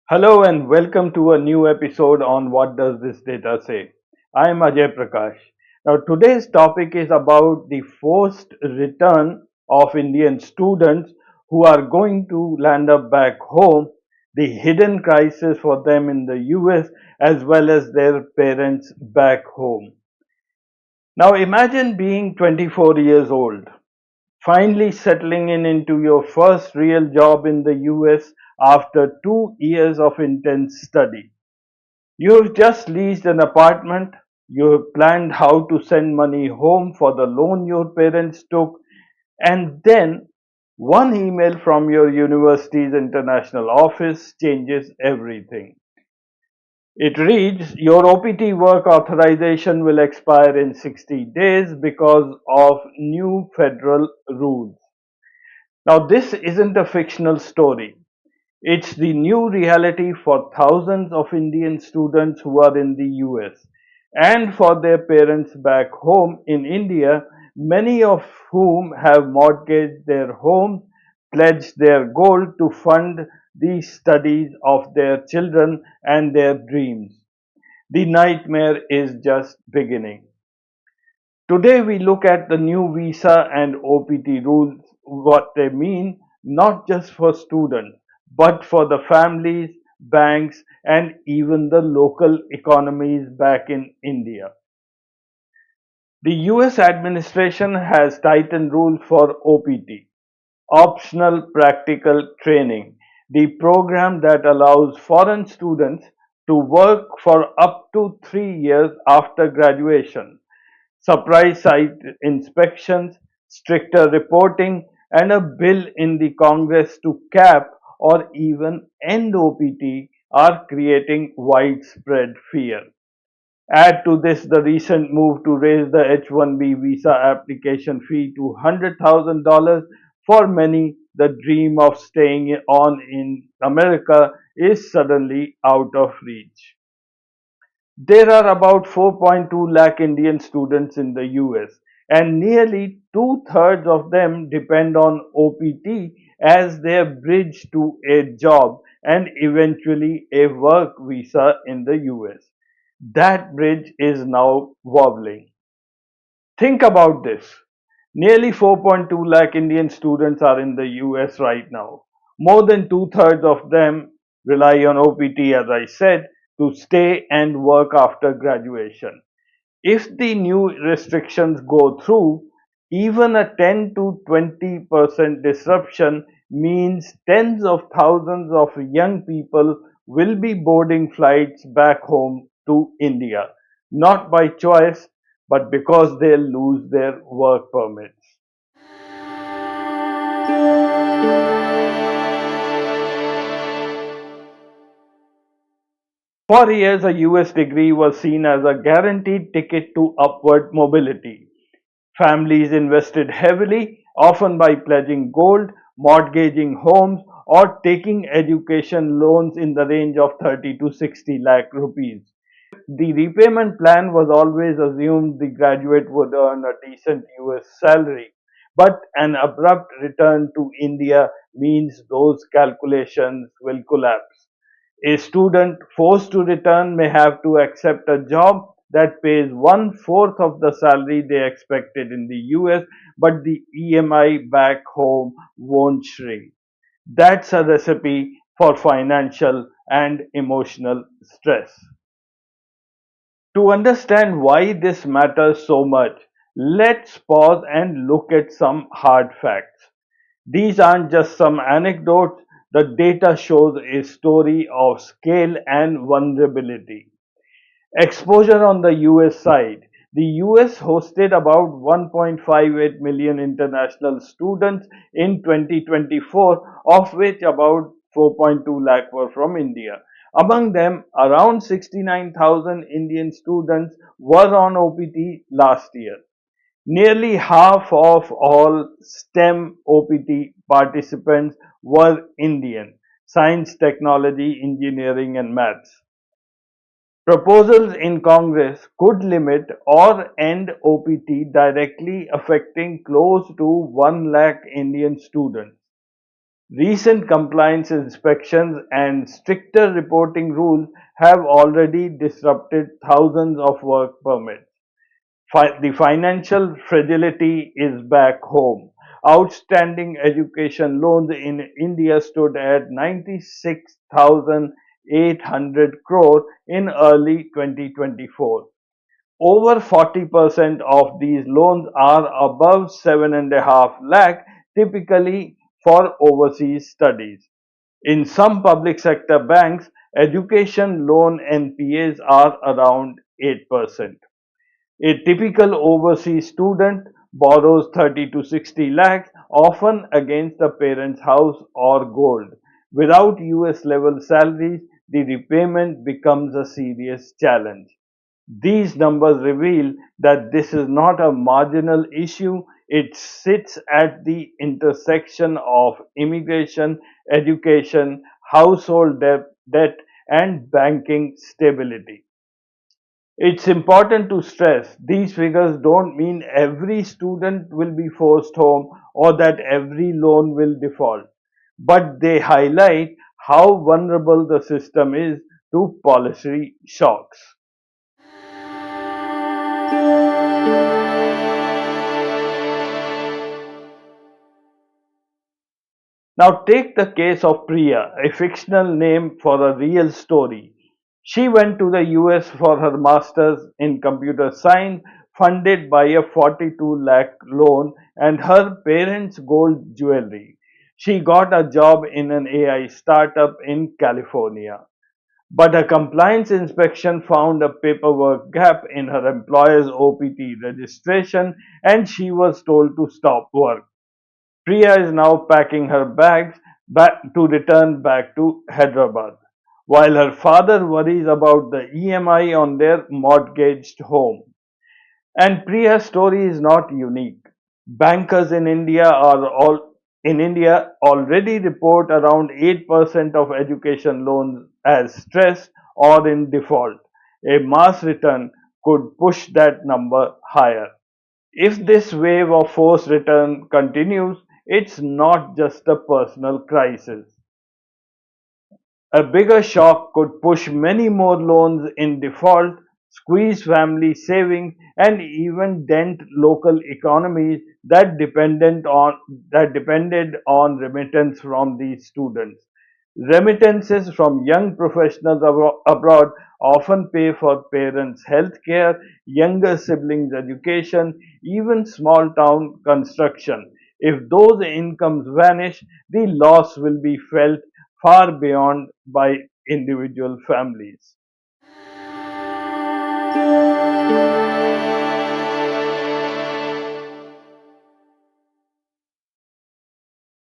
Hello and welcome to a new episode on What Does This Data Say? I am Ajay Prakash. Now, today's topic is about the forced return of Indian students who are going to land up back home, the hidden crisis for them in the US, as well as their parents back home. Now, imagine being 24 years old, finally settling in into your first real job in the US after 2 years of intense study. You've just leased an apartment, you have planned how to send money home for the loan your parents took, and then one email from your university's international office changes everything. It reads, your OPT work authorization will expire in 60 days because of new federal rules. Now, this isn't a fictional story. It's the new reality for thousands of Indian students who are in the US and for their parents back home in India, many of whom have mortgaged their homes, pledged their gold to fund the studies of their children and their dreams. The nightmare is just beginning. Today, we look at the new visa and OPT rules, what they mean, not just for students, but for the families, banks, and even the local economies back in India. The US administration has tightened rules for OPT, optional practical training, the program that allows foreign students to work for up to 3 years after graduation. Surprise site inspections, stricter reporting, and a bill in the Congress to cap or even end OPT are creating widespread fear. Add to this the recent move to raise the H-1B visa application fee to $100,000. For many, the dream of staying on in America is suddenly out of reach. There are about 4.2 lakh Indian students in the US, and nearly two-thirds of them depend on OPT as their bridge to a job and eventually a work visa in the US. That bridge is now wobbling. Think about this. Nearly 4.2 lakh Indian students are in the US right now. More than two-thirds of them rely on OPT, as I said, to stay and work after graduation. If the new restrictions go through, even a 10 to 20% disruption means tens of thousands of young people will be boarding flights back home to India, not by choice, but because they'll lose their work permits. For years, a US degree was seen as a guaranteed ticket to upward mobility. Families invested heavily, often by pledging gold, mortgaging homes, or taking education loans in the range of 30 to 60 lakh rupees. The repayment plan was always assumed the graduate would earn a decent US salary, but an abrupt return to India means those calculations will collapse. A student forced to return may have to accept a job that pays one fourth of the salary they expected in the US, but the EMI back home won't shrink. That's a recipe for financial and emotional stress. To understand why this matters so much, let's pause and look at some hard facts. These aren't just some anecdotes, the data shows a story of scale and vulnerability. Exposure on the US side. The US hosted about 1.58 million international students in 2024, of which about 4.2 lakh were from India. Among them, around 69,000 Indian students were on OPT last year. Nearly half of all STEM OPT participants were Indian: science, technology, engineering, and maths. Proposals in Congress could limit or end OPT, directly affecting close to 1 lakh Indian students. Recent compliance inspections and stricter reporting rules have already disrupted thousands of work permits. The financial fragility is back home. Outstanding education loans in India stood at 96,800 crore in early 2024. Over 40% of these loans are above 7.5 lakh, typically for overseas studies. In some public sector banks, education loan NPAs are around 8%. A typical overseas student borrows 30 to 60 lakhs, often against a parent's house or gold. Without US level salaries, the repayment becomes a serious challenge. These numbers reveal that this is not a marginal issue, it sits at the intersection of immigration, education, household debt, and banking stability. It's important to stress these figures don't mean every student will be forced home or that every loan will default, but they highlight how vulnerable the system is to policy shocks. Now, take the case of Priya, a fictional name for a real story. She went to the US for her master's in computer science, funded by a 42 lakh loan and her parents' gold jewelry. She got a job in an AI startup in California. But a compliance inspection found a paperwork gap in her employer's OPT registration and she was told to stop work. Priya is now packing her bags back to return back to Hyderabad, while her father worries about the EMI on their mortgaged home. And Priya's story is not unique. Bankers in India already report around 8% of education loans as stressed or in default. A mass return could push that number higher. If this wave of forced return continues, it's not just a personal crisis. A bigger shock could push many more loans in default, squeeze family savings, and even dent local economies that depended on remittance from these students. Remittances from young professionals abroad often pay for parents' health care, younger siblings' education, even small town construction. If those incomes vanish, the loss will be felt far beyond by individual families.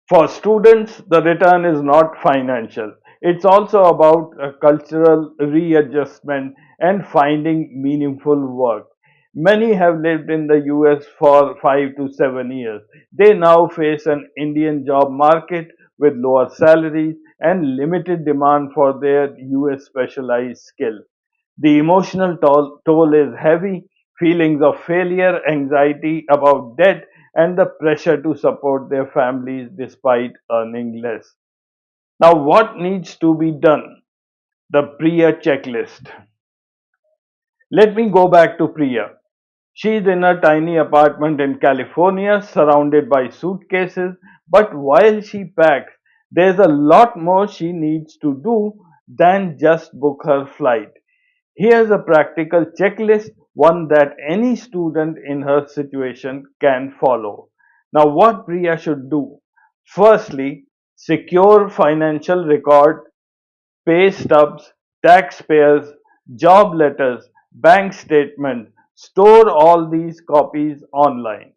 For students, the return is not financial. It's also about a cultural readjustment and finding meaningful work. Many have lived in the US for 5 to 7 years. They now face an Indian job market with lower salaries and limited demand for their US specialized skill. The emotional toll is heavy, feelings of failure, anxiety about debt, and the pressure to support their families despite earning less. Now, what needs to be done? The Priya checklist. Let me go back to Priya. She's in a tiny apartment in California surrounded by suitcases, but while she packs, there's a lot more she needs to do than just book her flight. Here's a practical checklist, one that any student in her situation can follow. Now, what Priya should do? Firstly, secure financial record, pay stubs, taxpayers, job letters, bank statements. Store all these copies online.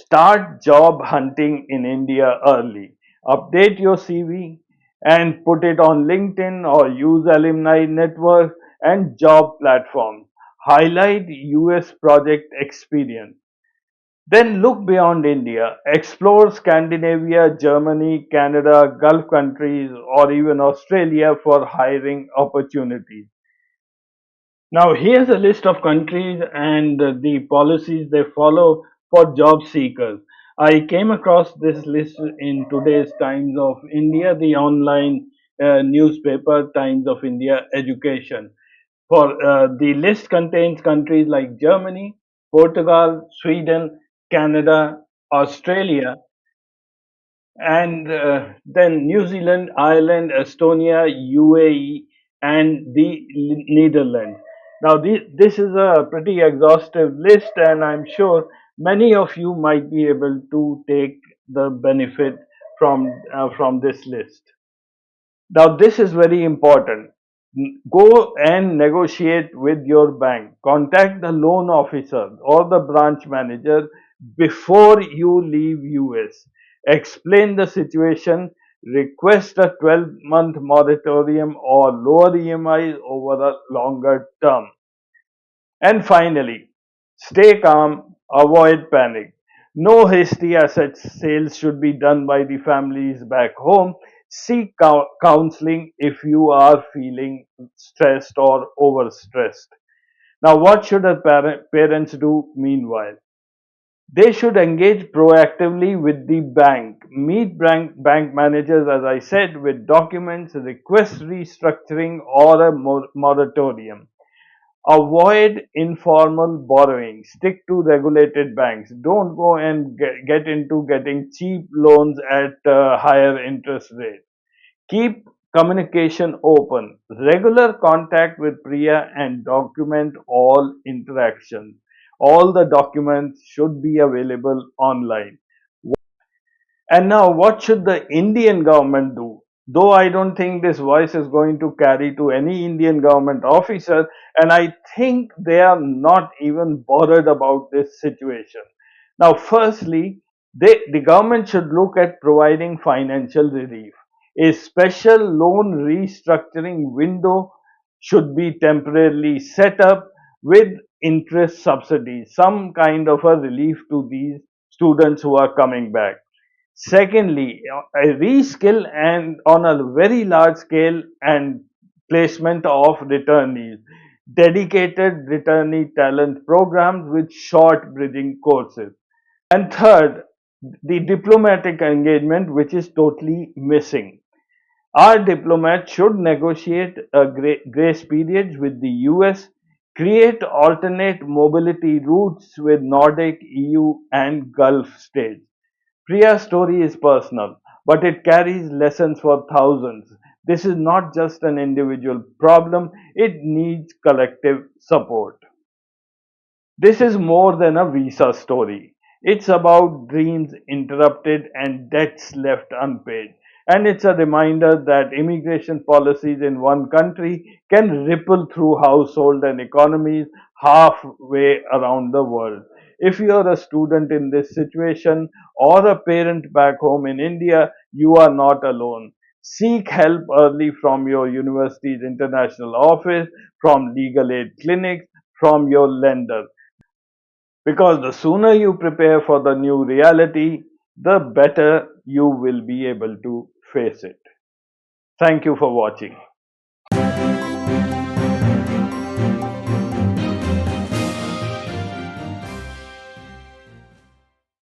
Start job hunting in India early. Update your CV and put it on LinkedIn or use alumni networks and job platforms. Highlight US project experience. Then look beyond India. Explore Scandinavia, Germany, Canada, Gulf countries, or even Australia for hiring opportunities. Now, here's a list of countries and the policies they follow for job seekers. I came across this list in today's Times of India, the online newspaper Times of India Education. For the list contains countries like Germany, Portugal, Sweden, Canada, Australia, and then New Zealand, Ireland, Estonia, UAE, and the Netherlands. Now, this is a pretty exhaustive list, and I'm sure many of you might be able to take the benefit from this list. Now, this is very important. Go and negotiate with your bank. Contact the loan officer or the branch manager before you leave US. Explain the situation. Request a 12-month moratorium or lower EMIs over a longer term. And finally, stay calm, avoid panic. No hasty asset sales should be done by the families back home. Seek counseling if you are feeling stressed or overstressed. Now, what should a parents do meanwhile? They should engage proactively with the bank. Meet bank managers, as I said, with documents, request restructuring or a moratorium. Avoid informal borrowing. Stick to regulated banks. Don't go and get into getting cheap loans at higher interest rate. Keep communication open. Regular contact with Priya and document all interactions. All the documents should be available online. And now, what should the Indian government do? Though I don't think this voice is going to carry to any Indian government officer, and I think they are not even bothered about this situation. Now, firstly, the government should look at providing financial relief. A special loan restructuring window should be temporarily set up with interest subsidies, some kind of a relief to these students who are coming back. Secondly, a reskill and on a very large scale and placement of returnees, dedicated returnee talent programs with short bridging courses. And third, the diplomatic engagement, which is totally missing. Our diplomats should negotiate a grace periods with the US, create alternate mobility routes with Nordic, EU, and Gulf states. Priya's story is personal, but it carries lessons for thousands. This is not just an individual problem, it needs collective support. This is more than a visa story. It's about dreams interrupted and debts left unpaid. And it's a reminder that immigration policies in one country can ripple through households and economies halfway around the world. If you are a student in this situation or a parent back home in India, you are not alone. Seek help early from your university's international office, from legal aid clinics, from your lender. Because the sooner you prepare for the new reality, the better you will be able to face it. Thank you for watching.